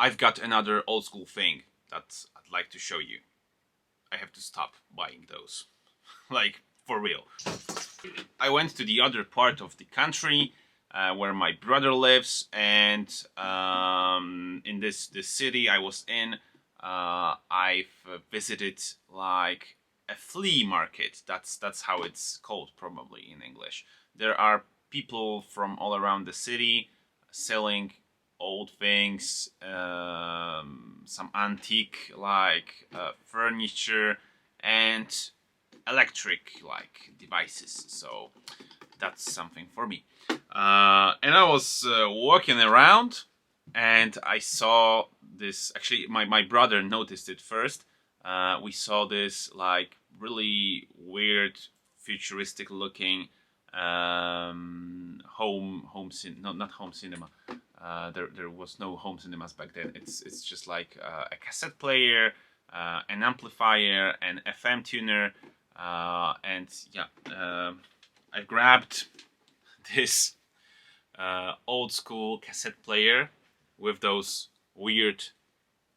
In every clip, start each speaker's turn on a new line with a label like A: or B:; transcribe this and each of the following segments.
A: I've got another old school thing that I'd like to show you. I have to stop buying those. Like, for real. I went to the other part of the country where my brother lives, and in this city I was in, I've visited like a flea market. That's how it's called probably in English. There are people from all around the city selling old things, some antique like furniture and electric like devices. So that's something for me. And I was walking around and I saw this. Actually, my brother noticed it first. We saw this like really weird, futuristic looking not home cinema. There was no home cinemas back then. It's just like a cassette player, an amplifier, an FM tuner, and yeah, I grabbed this old school cassette player with those weird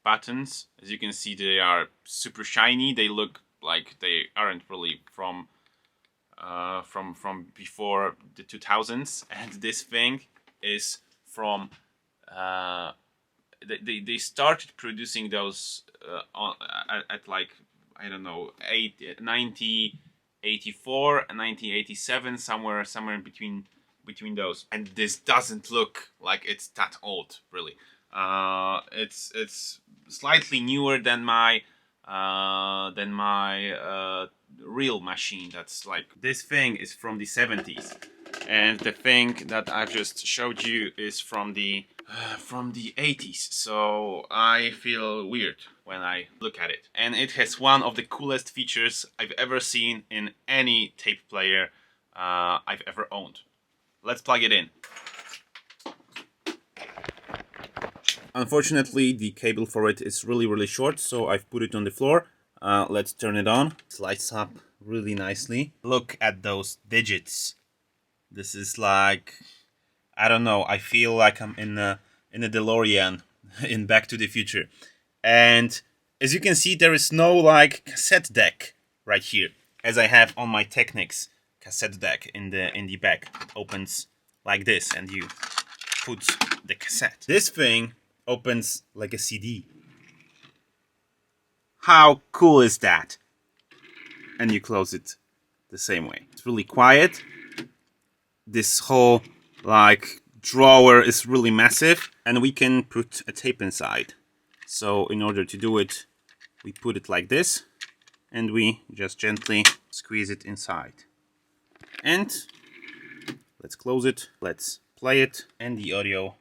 A: buttons. As you can see, they are super shiny. They look like they aren't really from before the 2000s, and this thing is from they started producing those at like, I don't know, 1984 and 1987, somewhere in between those. And this doesn't look like it's that old, really. It's slightly newer than my real machine. That's like, this thing is from the 70s, and the thing that I've just showed you is from the 80s. So I feel weird when I look at it, and it has one of the coolest features I've ever seen in any tape player I've ever owned. Let's plug it in. Unfortunately, the cable for it is really short, so I've put it on the floor. Let's turn it on. It lights up really nicely. Look at those digits. This is like, I don't know, I feel like I'm in a DeLorean in Back to the Future. And as you can see, there is no like cassette deck right here, as I have on my Technics cassette deck in the back. It opens like this, and you put the cassette. This thing opens like a CD. How cool is that? And you close it the same way. It's really quiet. This whole like drawer is really massive, and we can put a tape inside. So in order to do it, we put it like this, and we just gently squeeze it inside. And let's close it. Let's play it, and the audio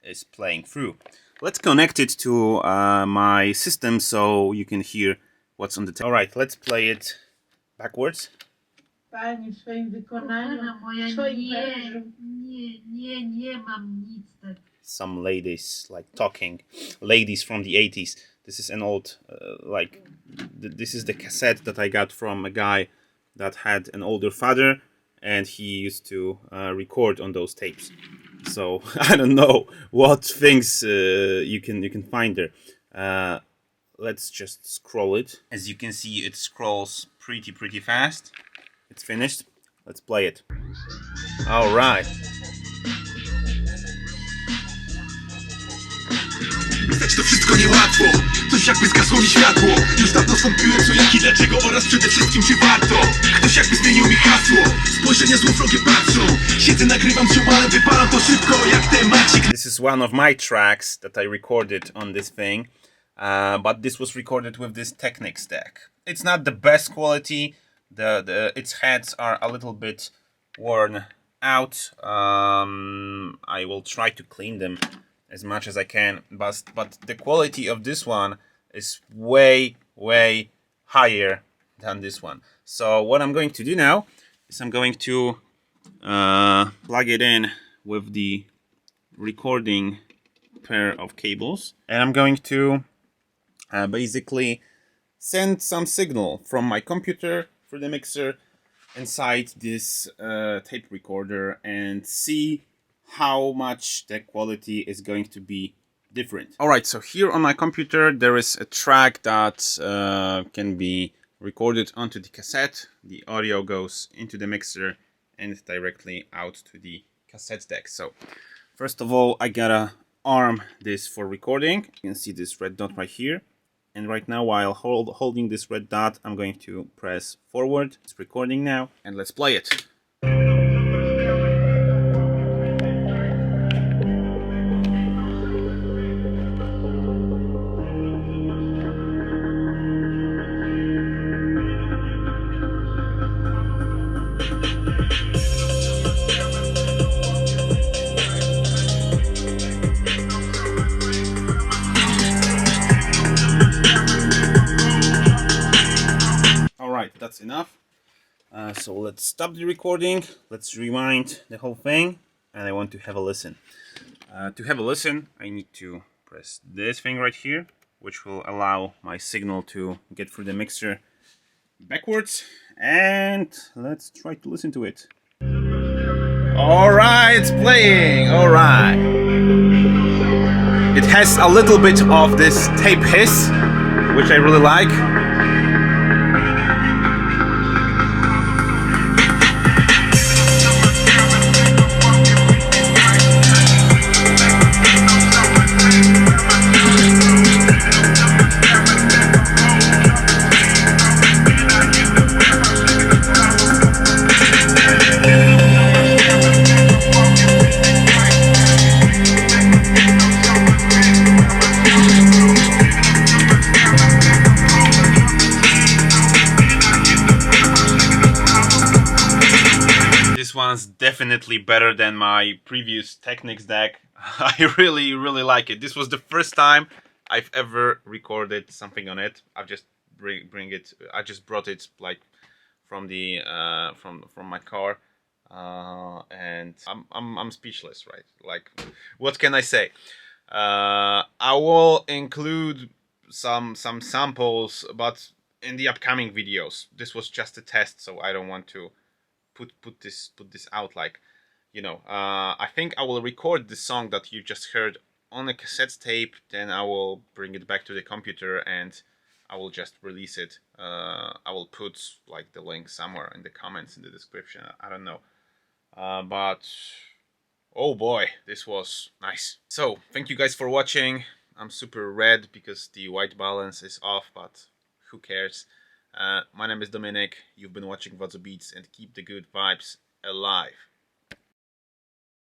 A: is playing through. Let's connect it to my system so you can hear what's on the tape. Alright, let's play it backwards.
B: Pani w swoim wykonaniu.
C: Kochana moja, nie mam nic tak.
A: Some ladies like talking, ladies from the 80s. This is an old this is the cassette that I got from a guy that had an older father, and he used to record on those tapes. So I don't know what things you can find there. Let's just scroll it. As you can see, it scrolls pretty fast. It's finished. Let's play it. All right.
D: Pisać to wszystko niełatwo, coś jakby zgasło mi światło. Już dawno wątpiłem co, jak i dlaczego, oraz przede wszystkim czy warto. Ktoś jakby zmienił mi hasło, spojrzenia złowrogie patrzą. Siedzę, nagrywam z ziomalem, wypalam to szybko jak temacik.
A: This is one of my tracks that I recorded on this thing, but this was recorded with this Technics deck. It's not the best quality. Its heads are a little bit worn out. I will try to clean them as much as I can, but the quality of this one is way higher than this one. So what I'm going to do now is I'm going to plug it in with the recording pair of cables, and I'm going to basically send some signal from my computer through the mixer inside this tape recorder and see how much the quality is going to be different. Alright, so here on my computer there is a track that can be recorded onto the cassette. The audio goes into the mixer and directly out to the cassette deck. So first of all, I gotta arm this for recording. You can see this red dot right here. And right now, while holding this red dot, I'm going to press forward. It's recording now, and let's play it. That's enough. So let's stop the recording. Let's rewind the whole thing, and I want to have a listen. To have a listen, I need to press this thing right here, which will allow my signal to get through the mixer backwards. And let's try to listen to it. Alright, it's playing. Alright. It has a little bit of this tape hiss, which I really like. This one's definitely better than my previous Technics deck. I really like it. This was the first time I've ever recorded something on it. I just I just brought it like from the from my car, and I'm speechless, right? Like, what can I say? I will include some samples, but in the upcoming videos. This was just a test, so I don't want to put this out, like, you know. I think I will record the song that you just heard on a cassette tape, then I will bring it back to the computer and I will just release it. I will put like the link somewhere in the comments, in the description. I don't know, but oh boy, this was nice. So thank you guys for watching. I'm super red because the white balance is off, but who cares? My name is Dominic, you've been watching Wodzu Beats, and keep the good vibes alive.